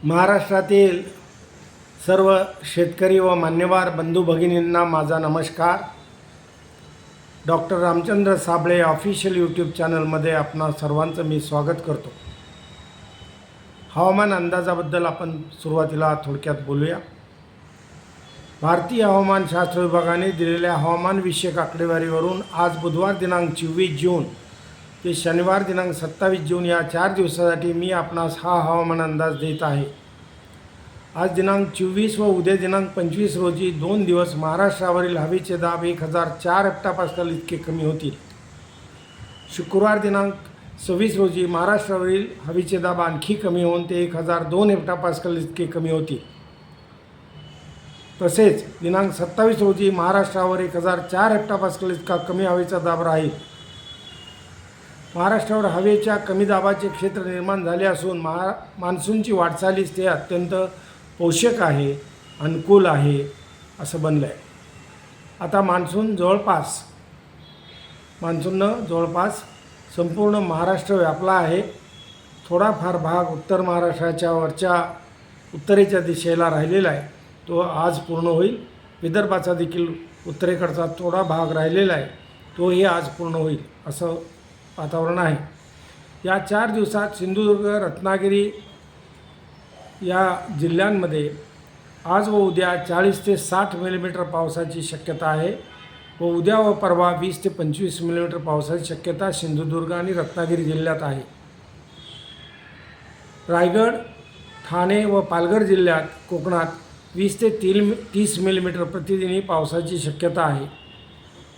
महाराष्ट्रातील सर्व शेतकरी व मान्यवर बंधू भगिनींना माझा नमस्कार. Doctor Ramchandra Sable official YouTube चॅनलमध्ये आपणा सर्वांचं मी स्वागत करतो. हवामान अंदाजाबद्दल आपण सुरुवातीला थोडक्यात बोलूया. भारतीय हवामानशास्त्र विभागाने दिलेल्या हवामानविषयक आकडेवारीवरून आज बुधवार दिनांक 24 जून ते शनिवार दिनांक 27 जून या 4 दिवसासाठी मी आपणास हा हवामान अंदाज देत आहे. आज दिनांक 24 व उद्या दिनांक 25 रोजी 2 दिवस महाराष्ट्रावरील हवेचे दाब 1004 हेक्टोपास्कल इतके कमी होतील. शुक्रवार दिनांक 26 रोजी महाराष्ट्रावरील हवेचे दाब आणखी कमी होऊन ते 1002 हेक्टोपास्कल इतके कमी होतील. तसेच दिनांक 27 रोजी महाराष्ट्रावर 1004 हेक्टोपास्कल इतका कमी हवेचा दाब राहील. महाराष्ट्रावर हवेच्या कमी दाबाचे क्षेत्र निर्माण झाले असून मान्सूनची वाटचालीस ते अत्यंत पोषक आहे, अनुकूल आहे असं बनलं आहे. आता मान्सूननं जवळपास संपूर्ण महाराष्ट्र व्यापला आहे. थोडाफार भाग उत्तर महाराष्ट्राच्या वरच्या उत्तरेच्या दिशेला राहिलेला आहे, तो आज पूर्ण होईल. विदर्भाचा देखील उत्तरेकडचा थोडा भाग राहिलेला आहे, तोही आज पूर्ण होईल असं वातावरण आहे. या 4 दिवसात सिंधुदुर्ग, रत्नागिरी या जिल्ह्यांमध्ये आज व उद्या 40 ते 60 मिलीमीटर पावसाची शक्यता आहे व उद्या व परवा 20 ते 25 मिलीमीटर पावसाची शक्यता सिंधुदुर्ग आणि रत्नागिरी जिल्ह्यात आहे. रायगड, ठाणे व पालघर जिल्ह्यात कोकणात 20 ते 30 मिलीमीटर प्रतिदिनी पावसाची शक्यता आहे.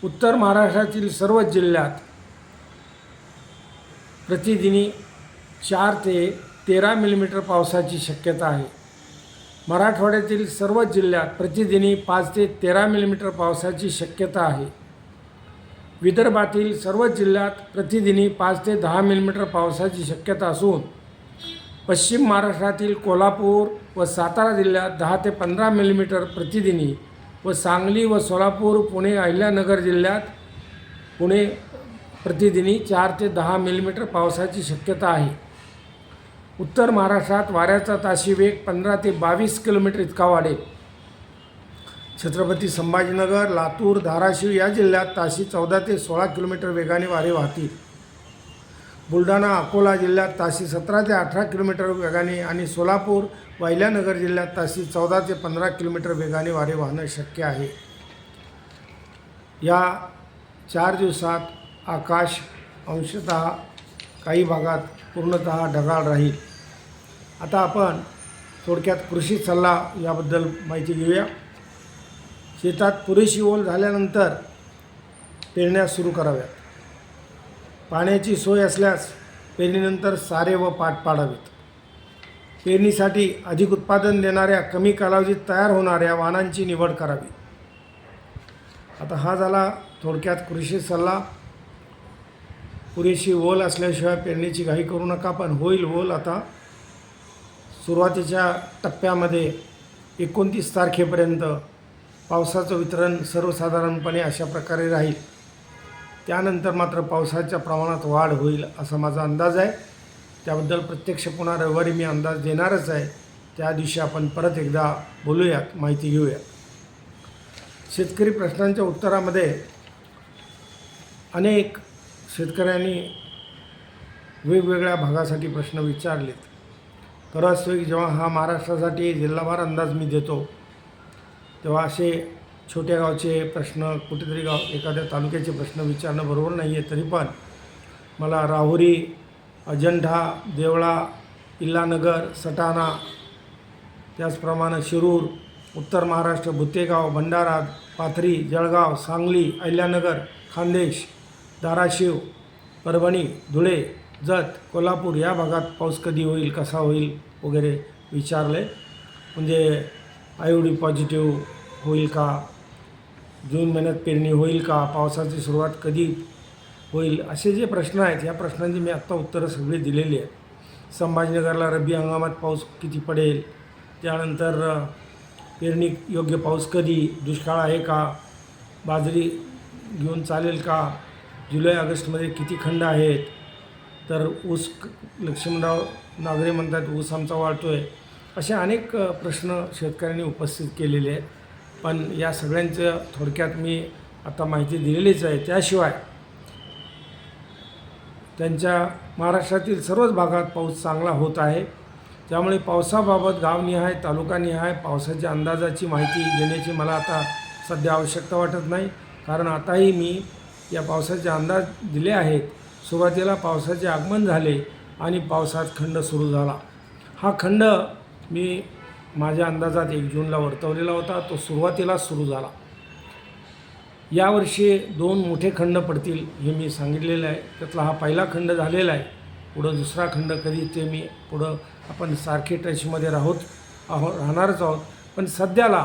उत्तर महाराष्ट्रातील सर्वच जिल्ह्यात प्रतिदिनी 4 ते 13 मिलीमीटर पावसाची शक्यता आहे. मराठवाड्यातील सर्वच जिल्ह्यात प्रतिदिनी 5 ते 13 मिलीमीटर पावसाची शक्यता आहे. विदर्भातील सर्वच जिल्ह्यात प्रतिदिनी 5 ते 10 मिलीमीटर पावसाची शक्यता असून पश्चिम महाराष्ट्रातील कोल्हापूर व सातारा जिल्ह्यात 10 ते 15 मिलीमीटर प्रतिदिनी व सांगली व सोलापूर, पुणे, अहिल्यानगर जिल्ह्यात प्रतिदिनी 4 ते 10 मिलीमीटर पावसाची शक्यता आहे. उत्तर महाराष्ट्रात वाऱ्याचा ताशी वेग 15 ते 22 किलोमीटर इतका वाढेल. छत्रपती संभाजीनगर, लातूर, धाराशिव या जिल्ह्यात ताशी 14 ते 16 किलोमीटर वेगाने वारे वाहतील. बुलढाणा, अकोला जिल्ह्यात ताशी 17 ते 18 किलोमीटर वेगाने आणि सोलापूर व अहिल्यानगर जिल्ह्यात ताशी 14 ते 15 किलोमीटर वेगाने वारे वाहणं शक्य आहे. या 4 दिवसात आकाश अंशतः काही भागात पूर्णतः ढगाळ राहील. आता आपण थोडक्यात कृषी सल्ला याबद्दल माहिती घेऊया. शेतात पुरेशी ओल झाल्यानंतर पेरण्या सुरू कराव्यात. पाण्याची सोय असल्यास पेरणीनंतर सारे व पाट पाडावेत. पेरणीसाठी अधिक उत्पादन देणाऱ्या, कमी कालावधीत तयार होणाऱ्या वाणांची निवड करावी. आता हा झाला थोडक्यात कृषी सल्ला. पुरेशी ओल असल्याशिवाय पेरणीची घाई करू नका, पण होईल ओल. आता सुरुवातीच्या टप्प्यामध्ये 29 तारखेपर्यंत पावसाचं वितरण सर्वसाधारणपणे अशा प्रकारे राहील. त्यानंतर मात्र पावसाच्या प्रमाणात वाढ होईल असा माझा अंदाज आहे. त्याबद्दल प्रत्यक्ष पुन्हा रविवारी मी अंदाज देणारच आहे. त्या दिवशी आपण परत एकदा बोलूयात, माहिती घेऊयात. शेतकरी प्रश्नांच्या उत्तरामध्ये अनेक शेतकऱ्यांनी वेगवेगळ्या भागासाठी प्रश्न विचारलेत. खरं असतं की जेव्हा हा महाराष्ट्रासाठी जिल्हावार अंदाज मी देतो तेव्हा असे छोट्या गावचे प्रश्न, कुठेतरी एखाद्या तालुक्याचे प्रश्न विचारणं बरोबर नाही आहे. तरी पण मला राहुरी, अजंठा, देवळा, इल्लानगर, सटाणा, त्याचप्रमाणे शिरूर, उत्तर महाराष्ट्र, भुतेगाव, भंडारा, पाथरी, जळगाव, सांगली, अहिल्यानगर, खान्देश, धाराशिव, परभणी, धुळे, जत, कोल्हापूर या भागात पाऊस कधी होईल, कसा होईल वगैरे विचारले. म्हणजे आयोडी पॉझिटिव्ह होईल का, जून महिन्यात पेरणी होईल का, पावसाची सुरुवात कधी होईल, असे जे प्रश्न आहेत या प्रश्नांची मी आत्ता उत्तरं सगळी दिलेली आहेत. संभाजीनगरला रब्बी हंगामात पाऊस किती पडेल, त्यानंतर पेरणी योग्य पाऊस कधी, दुष्काळ आहे का, बाजरी घेऊन चालेल का, जुलै ऑगस्टमध्ये किती खंड आहेत, तर ऊस लक्ष्मणराव नागरे म्हणतात ऊस आमचा वाळतो आहे, असे अनेक प्रश्न शेतकऱ्यांनी उपस्थित केलेले आहेत. पण या सगळ्यांचं थोडक्यात मी आता माहिती दिलेलीच आहे. त्याशिवाय त्यांच्या महाराष्ट्रातील सर्वच भागात पाऊस चांगला होत आहे. त्यामुळे पावसाबाबत गावनिहाय तालुकानिहाय पावसाच्या अंदाजाची माहिती देण्याची मला आता सध्या आवश्यकता वाटत नाही, कारण आताही मी या पावसाचे अंदाज दिले आहेत. सुरुवातीला पावसाचे आगमन झाले आणि पावसात खंड सुरू झाला. हा खंड मी माझ्या अंदाजात 1 जूनला वर्तवलेला होता. तो सुरुवातीलाच सुरू झाला. यावर्षी 2 मोठे खंड पडतील हे मी सांगितलेलं आहे. त्यातला हा पहिला खंड झालेला आहे. पुढं दुसरा खंड कधी ते मी पुढं आपण सारखे टचमध्ये राहणारच आहोत. पण सध्याला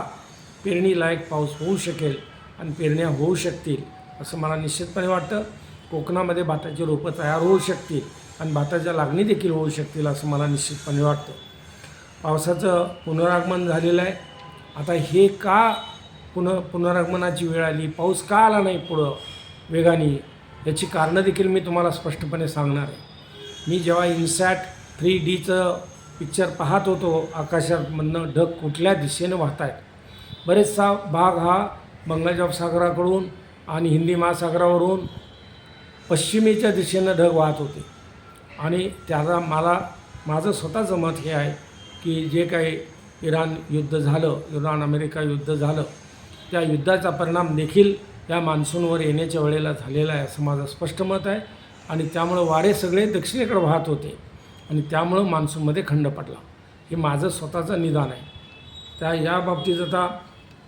पेरणीलायक पाऊस होऊ शकेल आणि पेरण्या होऊ शकतील असं मला निश्चितपणे वाटतं. कोकणामध्ये भाताची रोपं तयार होऊ शकतील आणि भाताच्या लागणी देखील होऊ शकतील असं मला निश्चितपणे वाटतं. पावसाचं पुनरागमन झालेलं आहे. आता हे का पुनरागमनाची वेळ आली, पाऊस का आला नाही पुढं वेगाने, याची कारणं देखील मी तुम्हाला स्पष्टपणे सांगणार आहे. मी जेव्हा इन्सॅट 3Dचं पिक्चर पाहत होतो, आकाशामधनं ढग कुठल्या दिशेनं वाहत आहेत, बरेचसा भाग हा बंगालच्या उपसागराकडून आणि हिंदी महासागरावरून पश्चिमेच्या दिशेनं ढग वाहत होते. आणि त्याला माझं स्वतःचं मत हे आहे की जे काही इराण युद्ध झालं, इराण अमेरिका युद्ध झालं, त्या युद्धाचा परिणाम देखील या मान्सूनवर येण्याच्या वेळेला झालेला आहे असं माझं स्पष्ट मत आहे. आणि त्यामुळं वारे सगळे दक्षिणेकडे वाहत होते आणि त्यामुळं मान्सूनमध्ये खंड पडला. हे माझं स्वतःचं निदान आहे. या बाबतीत आता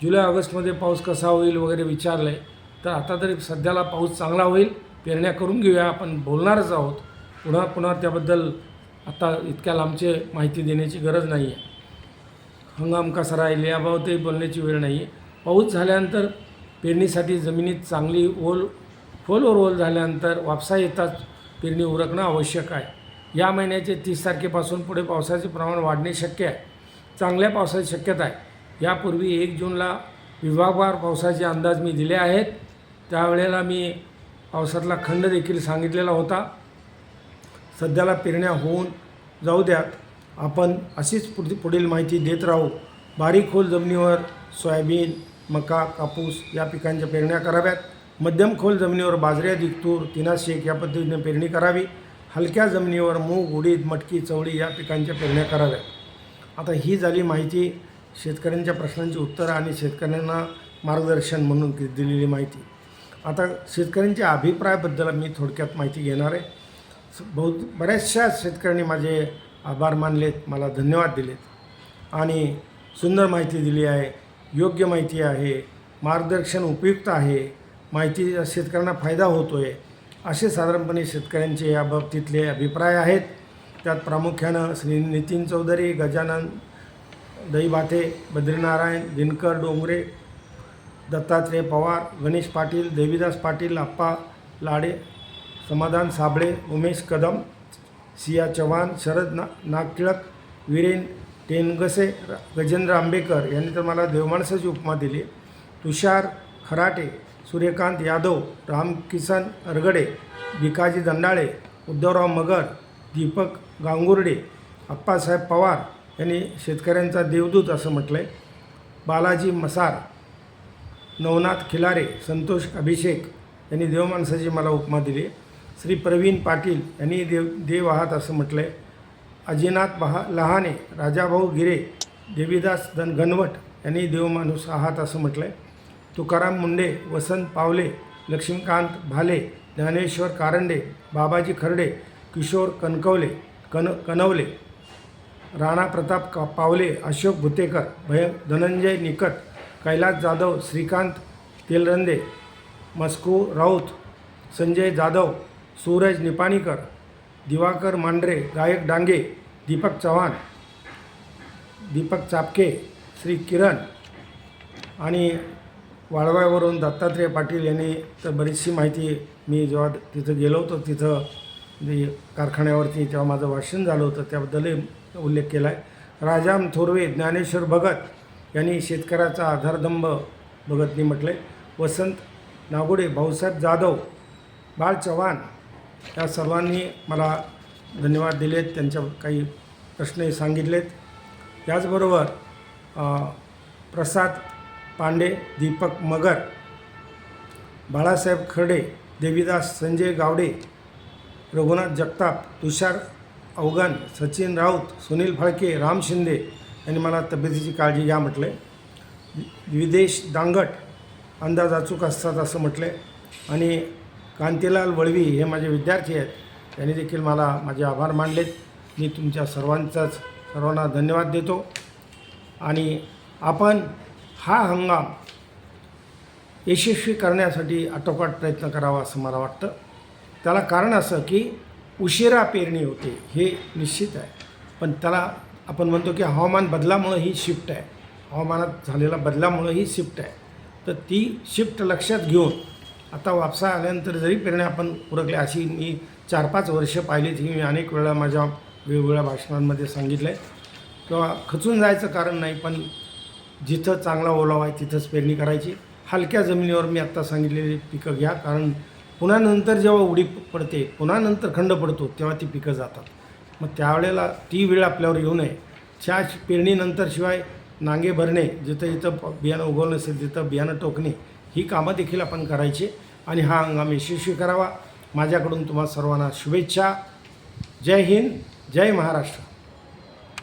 जुलै ऑगस्टमध्ये पाऊस कसा होईल वगैरे विचारलं आहे, तर आता तरी सध्याला पाऊस चांगला होईल. पेरण्या करून घेऊया, आपण बोलणारच आहोत. पुन्हा त्याबद्दल आता इतक्या लांबची माहिती देण्याची गरज नाही आहे. हंगाम कसा राहील याबाबतही बोलण्याची वेळ नाही आहे. पाऊस झाल्यानंतर पेरणीसाठी जमिनीत चांगली खोलवर ओल झाल्यानंतर वापसा येताच पेरणी उरकणं आवश्यक आहे. या महिन्याचे 30 तारखेपासून पुढे पावसाचे प्रमाण वाढणे शक्य आहे. चांगल्या पावसाची शक्यता आहे. यापूर्वी 1 जूनला विभागवार पावसाचे अंदाज मी दिले आहेत. त्यावेळेला मी पावसातला खंड देखील सांगितलेला होता. सध्याला पेरण्या होऊन जाऊ द्यात. आपण अशीच पुढील माहिती देत राहू. बारीक खोल जमिनीवर सोयाबीन, मका, कापूस या पिकांच्या पेरण्या कराव्यात. मध्यम खोल जमिनीवर बाजरी, तूर, तिनाशेक या पद्धतीने पेरणी करावी. हलक्या जमिनीवर मूग, उडीद, मटकी, चवळी या पिकांच्या पेरण्या कराव्यात. आता ही झाली माहिती, शेतकऱ्यांच्या प्रश्नांची उत्तरं आणि शेतकऱ्यांना मार्गदर्शन म्हणून दिलेली माहिती. आता शेतकऱ्यांच्या अभिप्रायाबद्दल मी थोडक्यात माहिती घेणार आहे. बऱ्याचशा शेतकऱ्यांनी माझे आभार मानलेत, मला धन्यवाद दिलेत आणि सुंदर माहिती दिली आहे. योग्य माहिती आहे, मार्गदर्शन उपयुक्त आहे, माहिती शेतकऱ्यांना फायदा होतो आहे, असे साधारणपणे शेतकऱ्यांचे या बाबतीतले अभिप्राय आहेत. त्यात प्रामुख्यानं श्री नितीन चौधरी, गजानन दहीभाते, बद्रीनारायण, दिनकर डोंगरे, दत्तात्रय पवार, गणेश पाटील, देवीदास पाटील, अप्पा लाडे, समाधान साबळे, उमेश कदम, सिया चव्हाण, शरद नागटिळक, वीरेन टेनगसे, गजेंद्र आंबेकर यांनी तर मला देवमाणसाची उपमा दिली. तुषार खराटे, सूर्यकांत यादव, रामकिसन अरगडे, भिकाजी दंडाळे, उद्धवराव मगर, दीपक गांगुर्डे, अप्पासाहेब पवार यांनी शेतकऱ्यांचा देवदूत असं म्हटलं आहे. बालाजी मसार, नवनाथ खिलारे, संतोष अभिषेक यांनी देवमाणसाची मला उपमा दिली. श्री प्रवीण पाटील यांनी देव आहात असं म्हटलं आहे. अजिनाथ लहाने, राजाभाऊ गिरे, देवीदास घनवट यांनी देवमाणूस आहात असं म्हटलं आहे. तुकाराम मुंडे, वसंत पावले, लक्ष्मीकांत भाले, ज्ञानेश्वर कारंडे, बाबाजी खर्डे, किशोर कनवले, राणा प्रताप पावले, अशोक भुतेकर, धनंजय निकट, कैलास जाधव, श्रीकांत तेलरंदे, मस्कू राऊत, संजय जाधव, सूरज निपाणीकर, दिवाकर मांढरे, गायक डांगे, दीपक चव्हाण, दीपक चापके, श्री किरण आणि वाळवावरून दत्तात्रय पाटील यांनी तर बरीचशी माहिती, मी जेव्हा तिथं गेलो होतो तिथं कारखान्यावरती तेव्हा माझं भाषण झालं होतं त्याबद्दलही उल्लेख केला आहे. राजाम थोरवे, ज्ञानेश्वर भगत यांनी शेतकऱ्याचा आधारदंभ भगतनी म्हटलं आहे. वसंत नागोडे, भाऊसाहेब जाधव, बाळ चव्हाण या सर्वांनी मला धन्यवाद दिलेत. त्यांच्या काही प्रश्नही सांगितलेत. त्याचबरोबर प्रसाद पांडे, दीपक मगर, बाळासाहेब खर्डे, देवीदास संजय गावडे, रघुनाथ जगताप, तुषार अवगन, सचिन राऊत, सुनील फाळके, राम शिंदे यांनी मला तब्येतीची काळजी घ्या म्हटले. विदेश दांगट, अंदाज अचूक असतात असं म्हटले. आणि कांतीलाल वळवी हे माझे विद्यार्थी आहेत, त्यांनी देखील मला माझे आभार मानलेत. मी तुमच्या सर्वांना धन्यवाद देतो. आणि आपण हा हंगाम यशस्वी करण्यासाठी आटोकाट प्रयत्न करावा असं मला वाटतं. त्याला कारण असं की उशिरा पेरणी होते हे निश्चित आहे, पण त्याला आपण म्हणतो की हवामान बदलामुळं ही शिफ्ट आहे, हवामानात झालेल्या बदलामुळं ही शिफ्ट आहे. तर ती शिफ्ट लक्षात घेऊन आता वापसा आल्यानंतर जरी पेरण्या आपण उरकल्या, अशी मी 4-5 वर्ष पाहिलीत, ही मी अनेक वेळा माझ्या वेगवेगळ्या भाषणांमध्ये सांगितलं आहे. किंवा खचून जायचं कारण नाही, पण जिथं चांगला ओलावा आहे तिथंच पेरणी करायची. हलक्या जमिनीवर मी आत्ता सांगितलेली पिकं घ्या, कारण पुन्हा नंतर जेव्हा उडी पडते, पुन्हा नंतर खंड पडतो, तेव्हा ती पिकं जातात. मग त्यावेळेला ती वेळ आपल्यावर येऊ नये. त्या पेरणीनंतर शिवाय नांगे भरणे, जिथं जिथं बियाणं उगवलं नसेल तिथं बियाणं टोकणे, ही कामं देखील आपण करायची आणि हा हंगाम यशस्वी करावा. माझ्याकडून तुम्हा सर्वांना शुभेच्छा. जय हिंद, जय महाराष्ट्र.